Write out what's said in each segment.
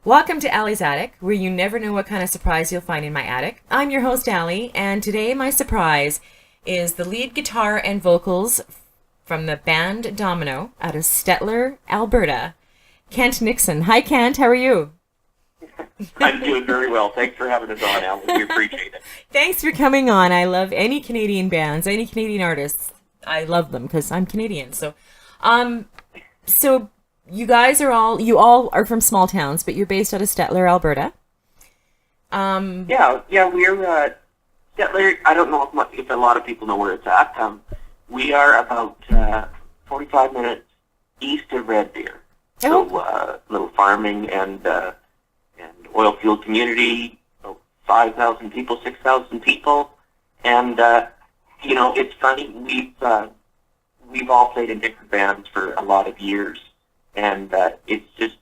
Welcome to Allie's Attic, where you never know what kind of surprise you'll find in my attic. I'm your host, Allie, and today my surprise is the lead guitar and vocals from the band Domino out of Stettler, Alberta, Kent Nixon. Hi, Kent. How are you? I'm doing very well. Thanks for having us on, Alan. We appreciate it. Thanks for coming on. I love any Canadian bands, any Canadian artists. I love them because I'm Canadian. Um, so you all are from small towns, but you're based out of Stettler, Alberta. Yeah, we're Stettler. I don't know if a lot of people know where it's at. We are about 45 minutes east of Red Deer. Oh, So, little farming and oil field community, about 5,000 people, 6,000 people. And, it's funny, we've all played in different bands for a lot of years. And it's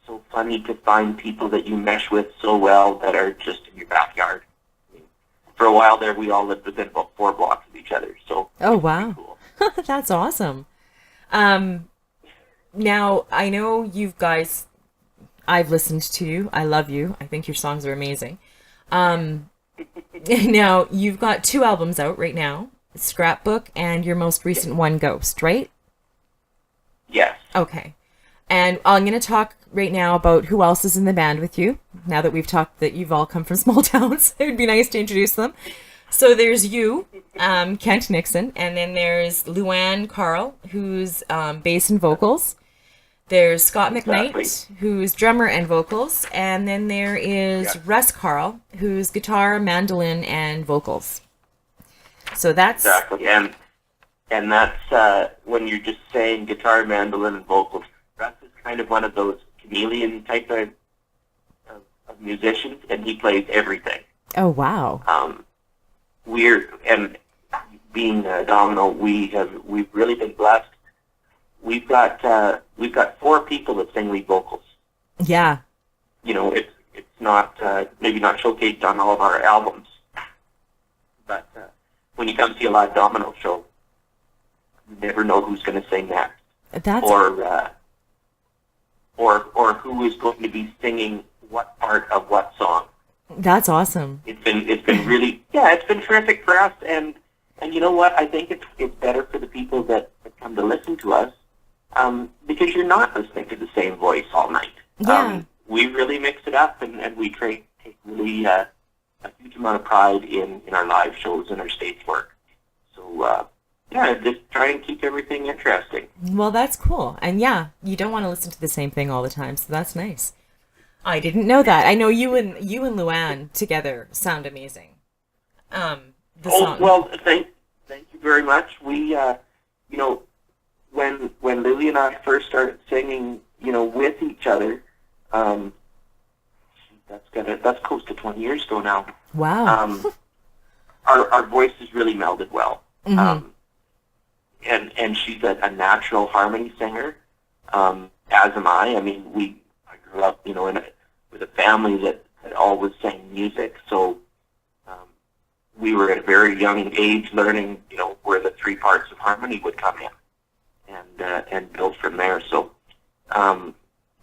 so funny to find people that you mesh with so well that are just in your backyard. For a while there, we all lived within about 4 blocks of each other. So, oh it's pretty wow. cool. That's awesome. Now, I know you guys, I've listened to you. I love you. I think your songs are amazing. Um, Now, you've got 2 albums out right now, Scrapbook and your most recent one, Ghost, right? Yes. Okay. And I'm going to talk right now about who else is in the band with you. Now that we've talked that you've all come from small towns, it would be nice to introduce them. So there's you, Kent Nixon, and then there's Luann Carl, who's bass and vocals. There's Scott Exactly. McKnight, who's drummer and vocals, and then there is Yeah. Russ Carl, who's guitar, mandolin, and vocals. So that's Exactly. And that's when you're just saying guitar, mandolin, and vocals. Russ is kind of one of those chameleon type of musicians, and he plays everything. oh wow, And being Domino, we've really been blessed. We've got 4 people that sing lead vocals. yeah, It's not maybe not showcased on all of our albums, but when you come see a live Domino show, you never know who's going to sing next, that's or who is going to be singing what part of what song. that's awesome. It's been really it's been terrific for us, and you know what, I think it's better for the people that come to listen to us, because you're not listening to the same voice all night. Yeah. We really mix it up, and we take really a huge amount of pride in our live shows and our stage work. So just try and keep everything interesting. Well, that's cool. And yeah, you don't want to listen to the same thing all the time, so that's nice. I didn't know that. I know you and Luann together sound amazing. The Oh song. well, thank you very much. We when Lily and I first started singing, with each other, that's close to 20 years ago now. Wow. Our voices really melded well. Mhm. And she's a natural harmony singer, as am I. I mean, I grew up, with a family that always sang music, so we were at a very young age learning, where the 3 parts of harmony would come in, and build from there. So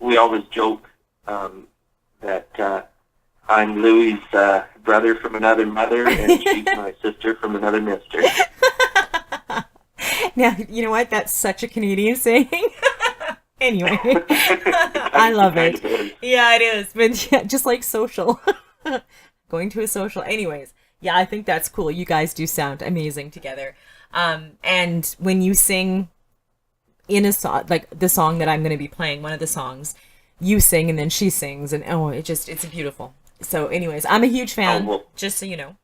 we always joke that I'm Louie's brother from another mother, and she's my sister from another mister. Now, you know what? That's such a Canadian saying. Anyway, I love Kind it. of is. Yeah, it is. But yeah, just like social. Going to a social. Anyways, yeah, I think that's cool. You guys do sound amazing together. And when you sing in a song, like the song that I'm going to be playing, one of the songs, you sing and then she sings, and it's beautiful. So, anyways, I'm a huge fan, well, just so you know.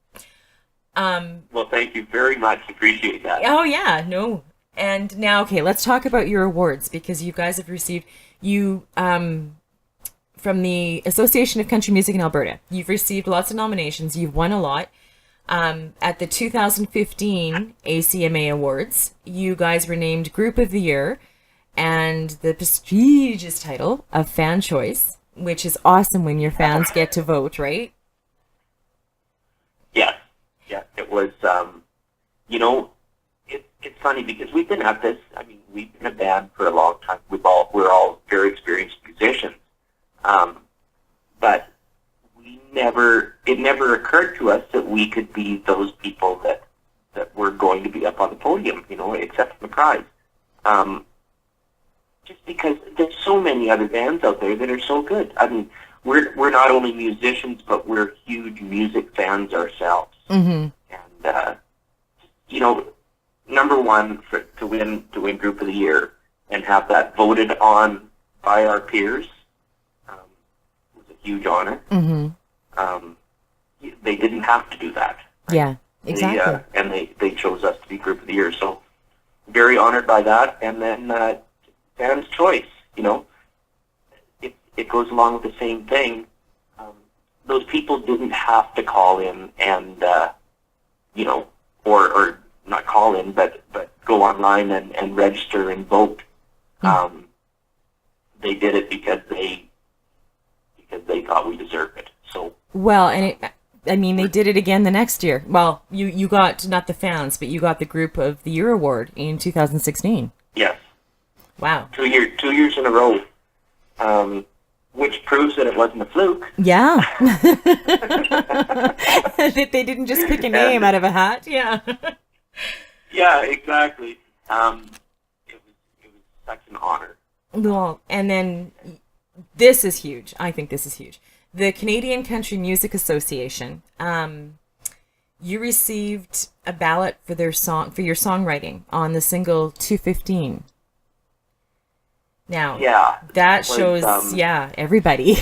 well, thank you very much. Appreciate that. Oh yeah, no. And now, okay, let's talk about your awards, because you guys have received from the Association of Country Music in Alberta. You've received lots of nominations. You've won a lot. At the 2015 ACMA Awards, you guys were named Group of the Year and the prestigious title of Fan Choice, which is awesome when your fans get to vote, right? Yes. Yeah, it was, it's funny because we've been at this, we've been a band for a long time. We're all very experienced musicians. never occurred to us that we could be those people that were going to be up on the podium, accepting the prize. Just because there's so many other bands out there that are so good. I mean, we're not only musicians, but we're huge music fans ourselves. Mm-hmm. And number one to win Group of the Year and have that voted on by our peers was a huge honor. Mm-hmm. They didn't have to do that. Right? Yeah, exactly. And they chose us to be Group of the Year. So very honored by that. And then fans' choice, it goes along with the same thing. Those people didn't have to call in and, or not call in, but go online and register and vote. Mm. They did it because they thought we deserved it. So well, and they did it again the next year. Well, you got not the fans, but you got the Group of the Year award in 2016. Yes. Wow. 2 years in a row, which proves that it wasn't a fluke. Yeah. That they didn't just pick a name out of a hat. Yeah. Yeah, exactly. It was such an honor. Well, and then this is huge. I think this is huge. The Canadian Country Music Association. You received a ballot for your songwriting on the single 215. Now, yeah, that shows, everybody.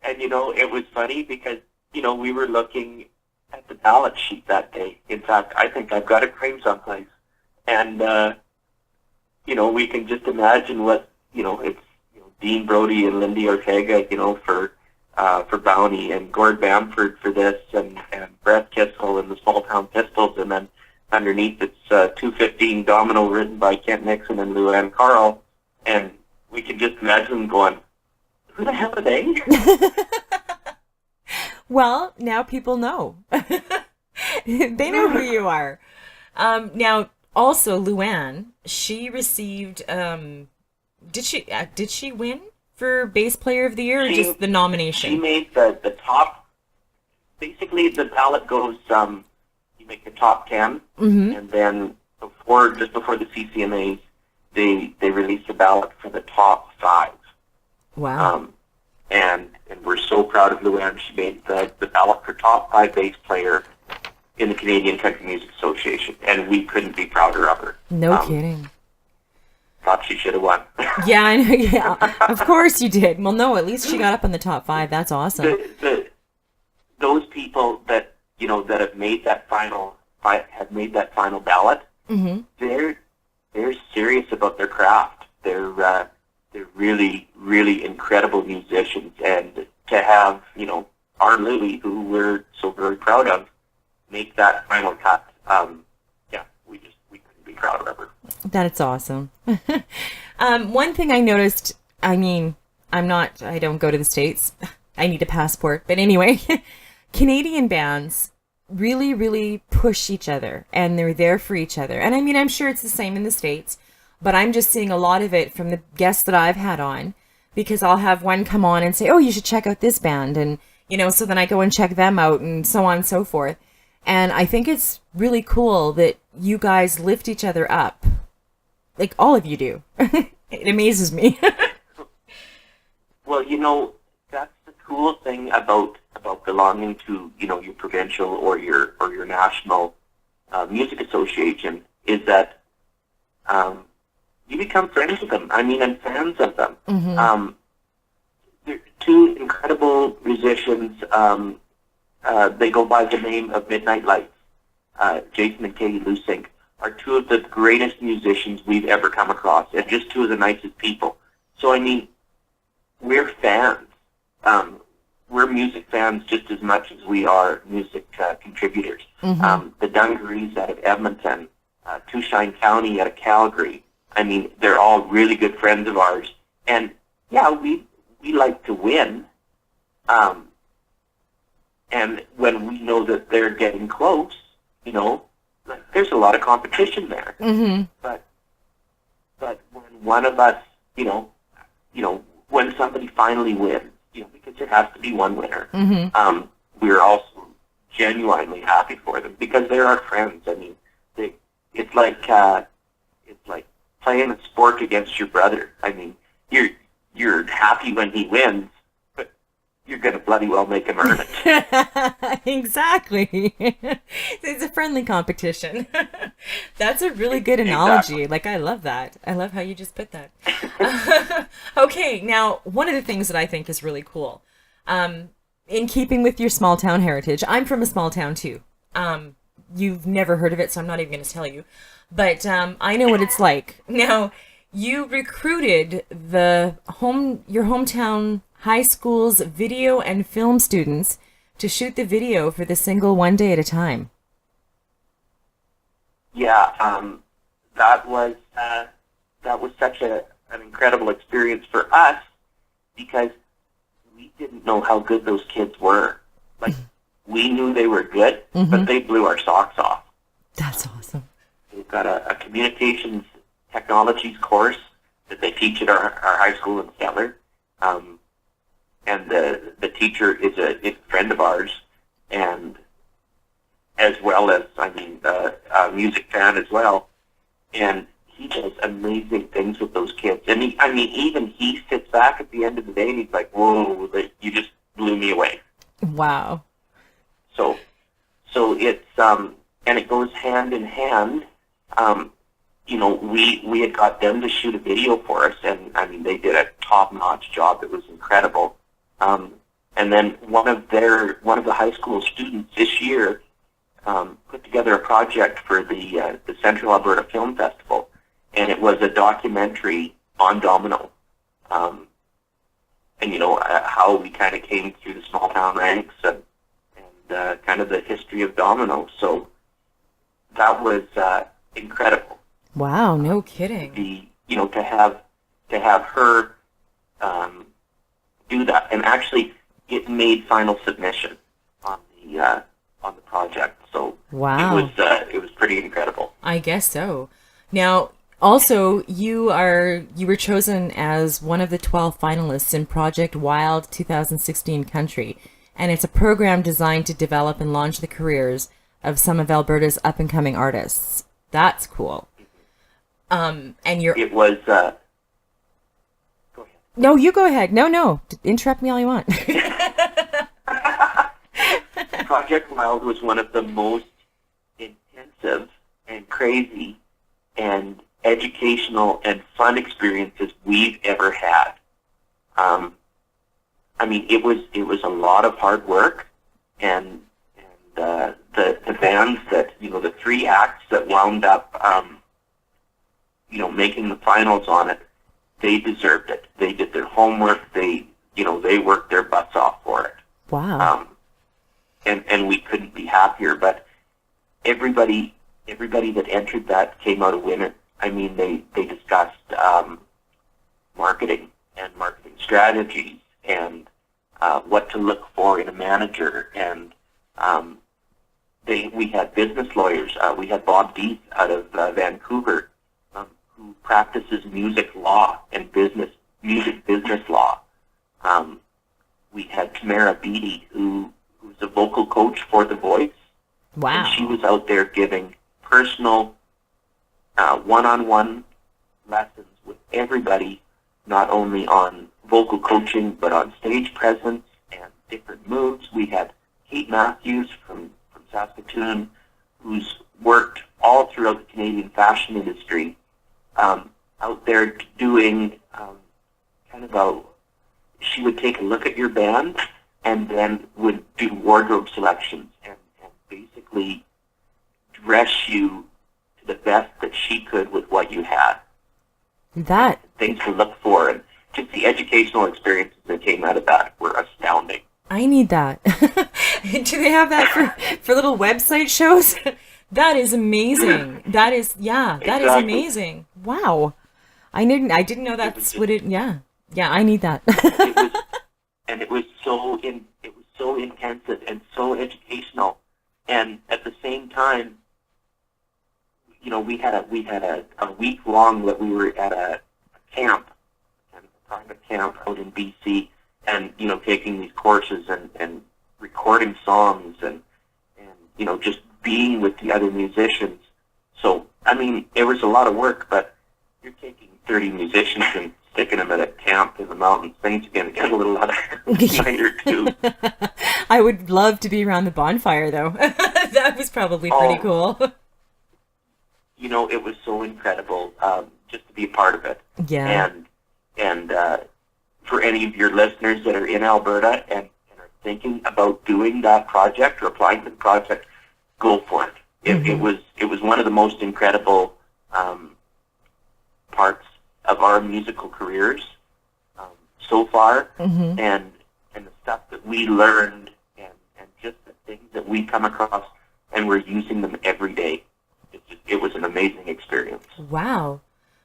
And it was funny because, we were looking at the ballot sheet that day. In fact, I think I've got it framed someplace. And, we can just imagine what, it's Dean Brody and Lindy Ortega, for Bounty, and Gord Bamford for this, and Brett Kissel and the Small Town Pistols, and then underneath it's 215 Domino, written by Kent Nixon and Luann Carl, and we can just imagine them going, who the hell are they? Well, now people know. They know who you are. Now, also, Luann, she received, did she win for Bass Player of the Year, or just the nomination? She made the top, basically the ballot goes, you make the top 10, mm-hmm. and then just before the CCMAs, they released a ballot for the top 5. Wow. And we're so proud of Luann. She made the ballot for top 5 bass player in the Canadian Country Music Association, and we couldn't be prouder of her. No kidding. Thought she should have won. Yeah, I know. Yeah, of course you did. Well, no, at least she got up in the top 5. That's awesome. Those people that that have made that final ballot, mm-hmm. they're serious about their craft. They're really, really incredible musicians, and to have our Louie, who we're so very proud of, make that final cut, we couldn't be prouder of her. That's awesome. One thing I noticed, I don't go to the States. I need a passport. But anyway, Canadian bands really, really push each other, and they're there for each other. And I'm sure it's the same in the States, but I'm just seeing a lot of it from the guests that I've had on, because I'll have one come on and say, oh, you should check out this band. And, so then I go and check them out, and so on and so forth. And I think it's really cool that you guys lift each other up. Like, all of you do. It amazes me. Well, that's the cool thing about belonging to, your provincial or your national music association, is that you become friends with them. And fans of them. Mm-hmm. They're two incredible musicians. They go by the name of Midnight Lights. Jason and Katie Lusink are two of the greatest musicians we've ever come across, and just two of the nicest people. So, we're fans. We're music fans just as much as we are music contributors. Mm-hmm. The Dungarees out of Edmonton, Touchine County out of Calgary. They're all really good friends of ours. And, yeah, we like to win. And when we know that they're getting close, there's a lot of competition there. Mm-hmm. But when one of us, when somebody finally wins, because there has to be one winner. Mm-hmm. We were also genuinely happy for them because they're our friends. I mean, it's like playing a sport against your brother. I mean, you're happy when he wins, but you're going to bloody well make him earn it. Exactly. It's a friendly competition. That's a really good analogy. Exactly. Like, I love that. I love how you just put that. Okay, now, one of the things that I think is really cool, in keeping with your small town heritage, I'm from a small town too. You've never heard of it, so I'm not even going to tell you. But I know what it's like. Now, you recruited your hometown high school's video and film students to shoot the video for the single One Day at a Time. Yeah, that was such an incredible experience for us because we didn't know how good those kids were. Like, we knew they were good, but they blew our socks off. That's awesome. We've got a communications technologies course that they teach at our high school in Stellar. And the teacher is a friend of ours, and as well as, a music fan as well. And he does amazing things with those kids. And even he sits back at the end of the day and he's like, whoa, you just blew me away. Wow. So it's, and it goes hand in hand. We had got them to shoot a video for us, and they did a top-notch job. It was incredible. And then one of the high school students this year put together a project for the Central Alberta Film Festival, and it was a documentary on Domino, how we kind of came through the small town ranks and kind of the history of Domino. So that was incredible. Wow, no kidding. To have her do that, and actually it made final submission on the project. So wow, it was pretty incredible. I guess so. Now, also, you were chosen as one of the 12 finalists in Project Wild 2016 Country, and it's a program designed to develop and launch the careers of some of Alberta's up-and-coming artists. That's cool. And It was. Go ahead. No, you go ahead. No, interrupt me all you want. Project Wild was one of the most intensive and crazy and educational and fun experiences we've ever had. It was a lot of hard work, and the bands that the three acts that wound up making the finals on it, they deserved it. They did their homework. They worked their butts off for it. Wow. And we couldn't be happier. But everybody that entered that came out a winner. They discussed marketing and marketing strategies and what to look for in a manager. And we had business lawyers. We had Bob Deeth out of Vancouver, who practices music law and music business law. We had Tamara Beatty, who's a vocal coach for The Voice. Wow. And she was out there giving personal one-on-one lessons with everybody, not only on vocal coaching, but on stage presence and different moves. We had Kate Matthews from Saskatoon, who's worked all throughout the Canadian fashion industry, out there doing she would take a look at your band and then would do wardrobe selections and basically dress you to the best that she could with what you had. Things to look for, and just the educational experiences that came out of that were astounding. I need that. Do they have that for little website shows? That is amazing. That is Exactly. amazing. Wow. I didn't know that's what it. Yeah, I need that. It was so intensive and so educational, and at the same time, we had a week long that we were at a camp, kind of a private camp out in BC, and taking these courses and recording songs and just being with the other musicians. So I mean, it was a lot of work, but you're taking 30 musicians and sticking them at a camp in the mountains. Things are going to get a little out of night or two. I would love to be around the bonfire, though. That was probably pretty cool. It was so incredible just to be a part of it. Yeah. And for any of your listeners that are in Alberta and are thinking about doing that project or applying to the project, go for it. It was one of the most incredible parts of our musical careers so far, and the stuff that we learned and just the things that we come across, and we're using them every day. It was an amazing experience. Wow.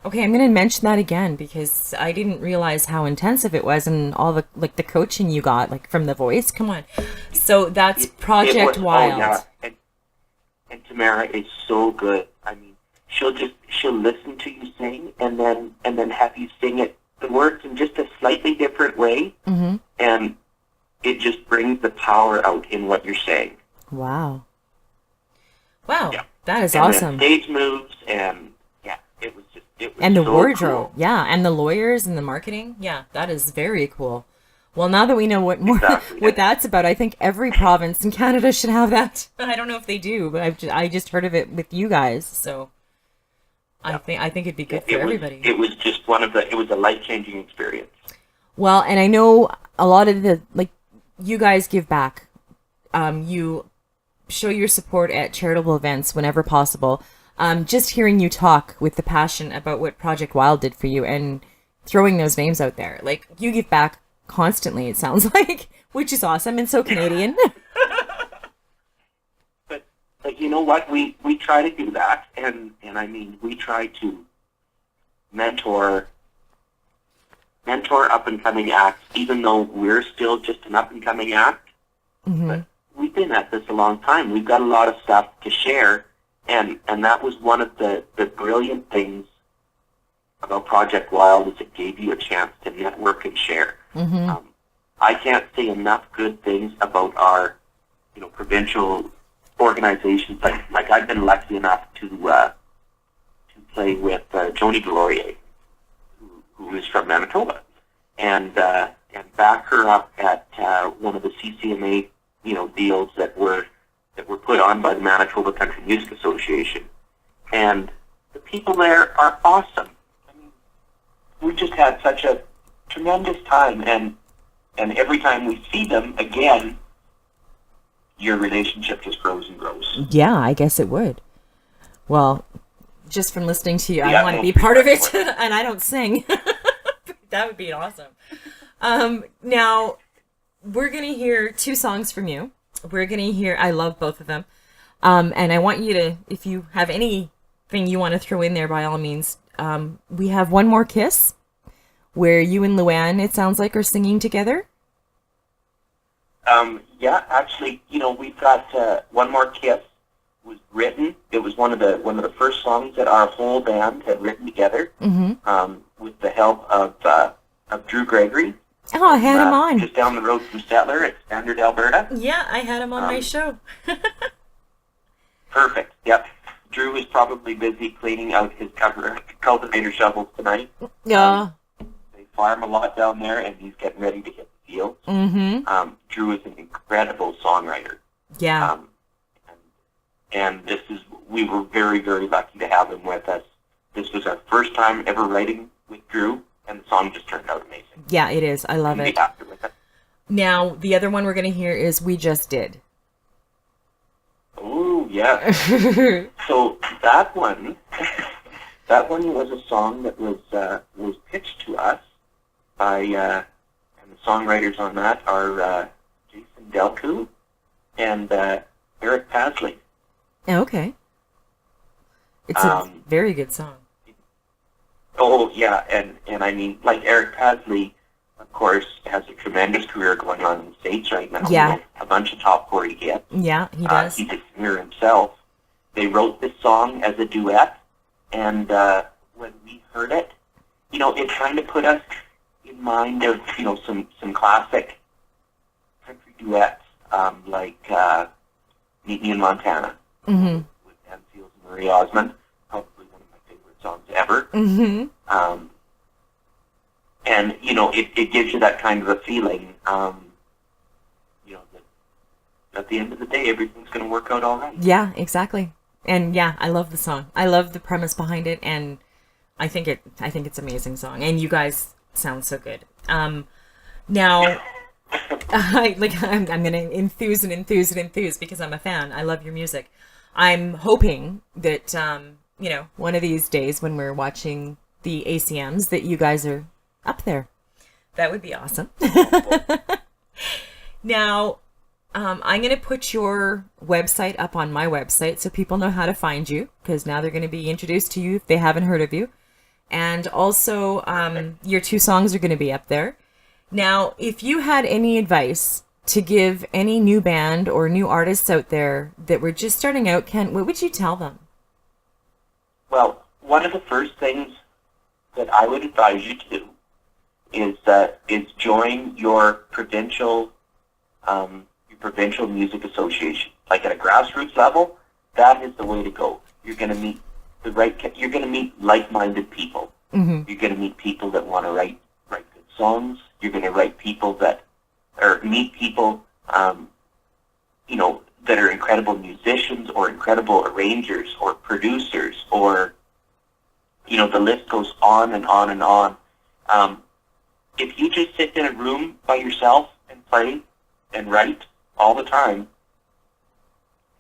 Okay, I'm going to mention that again because I didn't realize how intensive it was and all the the coaching you got from The Voice. Come on. So that's Project Wild. Oh, yeah. And Tamara is so good. I mean, she'll listen to you sing and then have you sing the words in just a slightly different way, and it just brings the power out in what you're saying. Wow. Yeah. That is and awesome. The stage moves and it was and the so wardrobe, cool. and the lawyers and the marketing, that is very cool. Well, now that we know what that's about, I think every province in Canada should have that. I don't know if they do, but I just heard of it with you guys, so I think it'd be good for everybody. It was just it was a life-changing experience. Well, and I know a lot of you guys give back. You show your support at charitable events whenever possible. Just hearing you talk with the passion about what Project Wild did for you and throwing those names out there, you give back constantly, it sounds like, which is awesome and so Canadian. But you know what? We try to do that, and I mean, we try to mentor up and coming acts, even though we're still just an up and coming act. But we've been at this a long time. We've got a lot of stuff to share, and that was one of the brilliant things about Project Wild, is it gave you a chance to network and share. I can't say enough good things about our provincial organizations. Like I've been lucky enough to play with Joni Delorier, who is from Manitoba, and back her up at one of the CCMA deals that were put on by the Manitoba Country Music Association, and the people there are awesome. I mean, we just had such a tremendous time, and every time we see them again, your relationship just grows and grows. Yeah, I guess it would. Well, just from listening to you, I want to be part of it, and I don't sing. That would be awesome. Now, we're going to hear 2 songs from you. We're going to hear, I love both of them. And I want you to, if you have anything you want to throw in there, by all means. We have One More Kiss, where you and Luann, it sounds like, are singing together. Yeah, actually, we've got One More Kiss was written. It was one of the first songs that our whole band had written together, with the help of Drew Gregory. Oh, I had him on. Just down the road from Stettler at Standard, Alberta. Yeah, I had him on my show. Perfect. Yep. Drew is probably busy cleaning out his cultivator shovels tonight. Yeah. They farm a lot down there, and he's getting ready to hit the fields. Drew is an incredible songwriter. Yeah. And we were very, very lucky to have him with us. This was our first time ever writing with Drew, and the song just turned out amazing. Yeah, it is. I love it. Now, the other one we're going to hear is We Just Did. Oh, yeah. So that one was a song that was pitched to us by, and the songwriters on that are Jason Delcu and Eric Pasley. Oh, okay. It's a very good song. Oh, yeah, and I mean, like Eric Pasley, of course, has a tremendous career going on in the States right now. Yeah. A bunch of top 40 hits. Yeah, he does. He's a singer himself. They wrote this song as a duet, and when we heard it, it kind of put us in mind of, some classic country duets, like Meet Me in Montana Mm-hmm. with Ann Seals and Marie Osmond, probably one of my favorite songs ever. Mm-hmm. And, it gives you that kind of a feeling, that at the end of the day, everything's going to work out all right. Yeah, exactly. And yeah, I love the song. I love the premise behind it, and I think it's an amazing song. And you guys sound so good. Now, I'm gonna enthuse because I'm a fan. I love your music. I'm hoping that one of these days when we're watching the ACMs that you guys are up there. That would be awesome. Now, I'm going to put your website up on my website so people know how to find you, because now they're going to be introduced to you if they haven't heard of you. And also, your 2 songs are going to be up there. Now, if you had any advice to give any new band or new artists out there that were just starting out, Kent, what would you tell them? Well, one of the first things that I would advise you to do is join your provincial music association. Like at a grassroots level, that is the way to go. You're going to meet you're going to meet like-minded people. Mm-hmm. You're going to meet people that want to write good songs. You're going to meet people that are incredible musicians or incredible arrangers or producers, or the list goes on and on and on. If you just sit in a room by yourself and play and write all the time,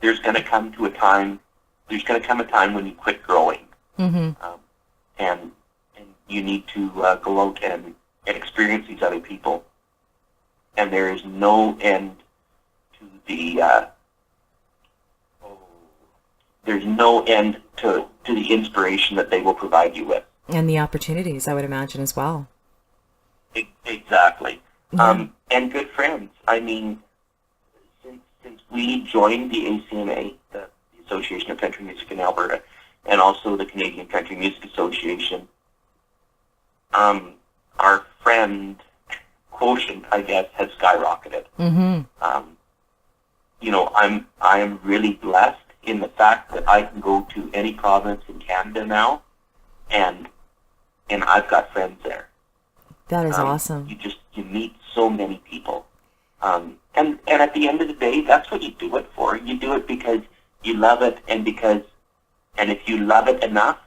there's going to come a time when you quit growing. Mm-hmm. And you need to go out and experience these other people. And there is no end to the inspiration that they will provide you with. And the opportunities, I would imagine, as well. Exactly. Yeah. And good friends. I mean, since we joined the ACMA, the Association of Country Music in Alberta, and also the Canadian Country Music Association, our friend quotient, I guess, has skyrocketed. Mm-hmm. I am really blessed in the fact that I can go to any province in Canada now, and I've got friends there. That is awesome. You meet so many people. And at the end of the day, that's what you do it for. You do it because you love it, and if you love it enough,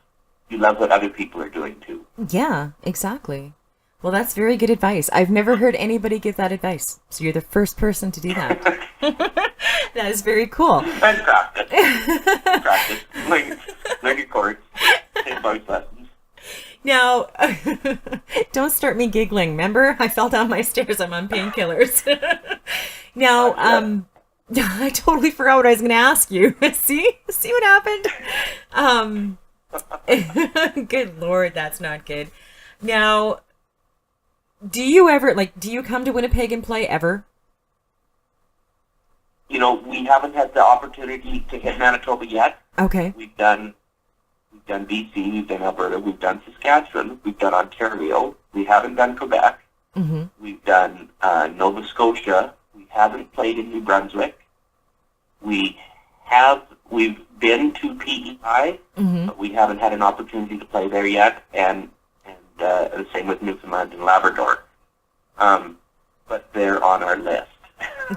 you love what other people are doing too. Yeah, exactly. Well, that's very good advice. I've never heard anybody give that advice, so you're the first person to do that. That is very cool. And practice. Practice. Learn your chords. Take voice lessons. Now, don't start me giggling. Remember, I fell down my stairs. I'm on painkillers. Now, I totally forgot what I was going to ask you. See what happened? Good Lord, that's not good. Now, do you come to Winnipeg and play ever? We haven't had the opportunity to hit Manitoba yet. Okay. We've done BC, we've done Alberta, we've done Saskatchewan, we've done Ontario. We haven't done Quebec. Mm-hmm. We've done Nova Scotia. We haven't played in New Brunswick. We've been to PEI, Mm-hmm. but we haven't had an opportunity to play there yet, and the same with Newfoundland and Labrador. But they're on our list.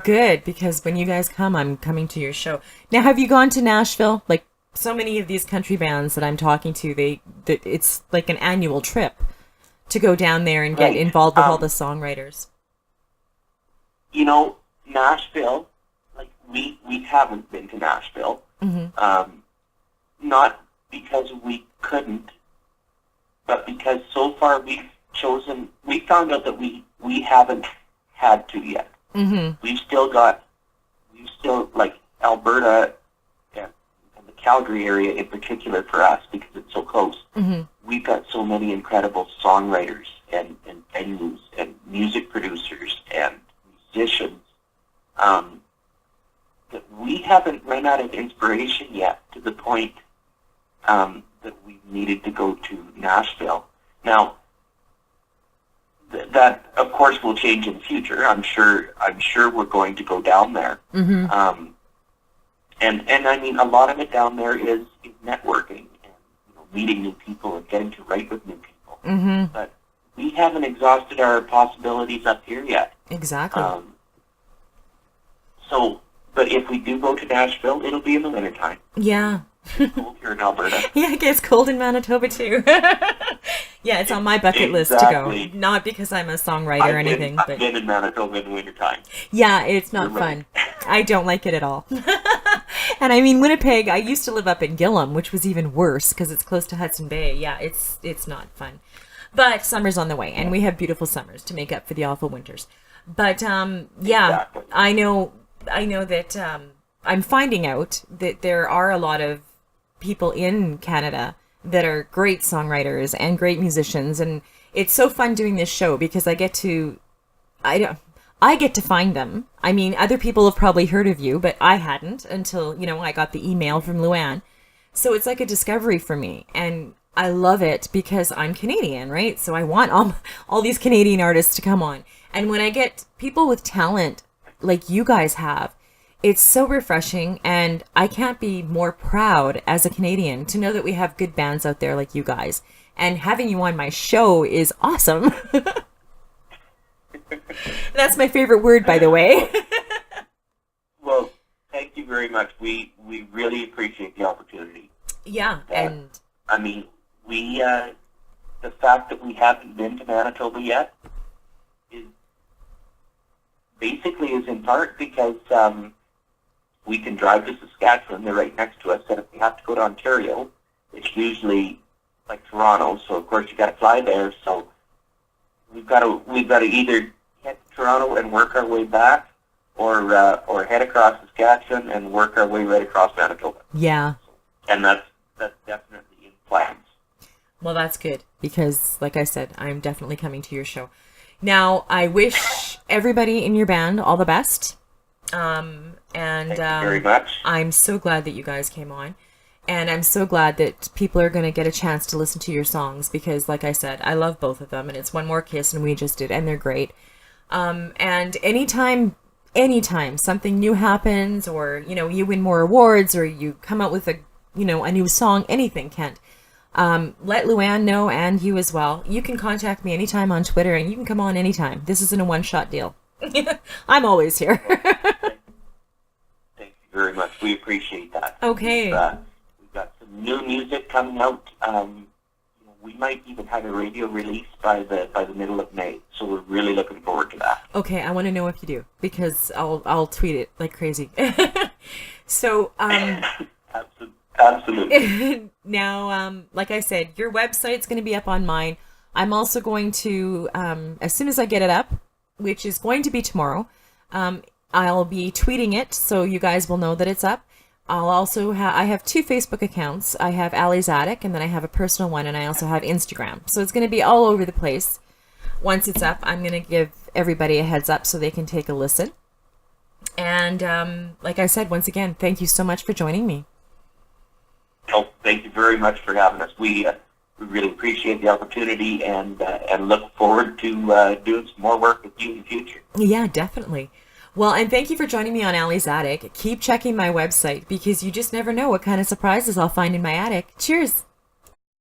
Good, because when you guys come, I'm coming to your show. Now, have you gone to Nashville? Like so many of these country bands that I'm talking to, it's like an annual trip to go down there and get involved with all the songwriters. Nashville, like we haven't been to Nashville. Mm-hmm. Not because we couldn't, but because so far we found out that we haven't had to yet. Mm-hmm. We've still like Alberta and the Calgary area in particular for us, because it's so close. Mm-hmm. We've got so many incredible songwriters and venues and music producers and musicians that we haven't run out of inspiration yet to the point that we needed to go to Nashville. Now, that of course will change in the future. I'm sure we're going to go down there. Mm-hmm. And I mean, a lot of it down there is networking and meeting new people and getting to write with new people. Mm-hmm. But we haven't exhausted our possibilities up here yet. Exactly. But if we do go to Nashville, it'll be in the wintertime. Yeah. It's cold here in Alberta. Yeah, it gets cold in Manitoba too. Yeah, it's on my bucket list to go. Not because I'm a songwriter or anything. I've been in Manitoba in the wintertime. Yeah, it's not fun. I don't like it at all. And I mean, Winnipeg, I used to live up in Gillam, which was even worse because it's close to Hudson Bay. Yeah, it's not fun. But summer's on the way, and we have beautiful summers to make up for the awful winters. But yeah, exactly. I know that I'm finding out that there are a lot of people in Canada that are great songwriters and great musicians, and it's so fun doing this show because I get to find them. I mean, other people have probably heard of you, but I hadn't until, I got the email from Luann. So it's like a discovery for me, and I love it because I'm Canadian, right? So I want all these Canadian artists to come on. And when I get people with talent like you guys have, it's so refreshing, and I can't be more proud as a Canadian to know that we have good bands out there like you guys. And having you on my show is awesome. That's my favorite word, by the way. Well, thank you very much. We really appreciate the opportunity. Yeah, and I mean, the fact that we haven't been to Manitoba yet is in part because we can drive to Saskatchewan. They're right next to us. And if we have to go to Ontario, it's usually like Toronto. So of course you got to fly there. So we've got to either head to Toronto and work our way back, or head across Saskatchewan and work our way right across Manitoba. Yeah. And that's definitely in plans. Well, that's good because, like I said, I'm definitely coming to your show. Now, I wish everybody in your band all the best. Thank you very much. I'm so glad that you guys came on. And I'm so glad that people are going to get a chance to listen to your songs because, like I said, I love both of them. And it's One More Kiss and We Just Did, and they're great. And anytime something new happens, or, you win more awards, or you come out with a new song, anything, Kent, let Luann know, and you as well. You can contact me anytime on Twitter, and you can come on anytime. This isn't a one-shot deal. I'm always here. Thank you very much. We appreciate that. Okay. We've got some new music coming out. We might even have a radio release by the middle of May. So we're really looking forward to that. Okay, I want to know if you do because I'll tweet it like crazy. So Absolutely. Now, like I said, your website's going to be up on mine. I'm also going to, as soon as I get it up, which is going to be tomorrow, I'll be tweeting it so you guys will know that it's up. I'll also I have 2 Facebook accounts. I have Allie's Attic, and then I have a personal one, and I also have Instagram. So it's going to be all over the place. Once it's up, I'm going to give everybody a heads up so they can take a listen. And like I said, once again, thank you so much for joining me. Oh, thank you very much for having us. We really appreciate the opportunity and look forward to doing some more work with you in the future. Yeah, definitely. Well, and thank you for joining me on Allie's Attic. Keep checking my website because you just never know what kind of surprises I'll find in my attic. Cheers!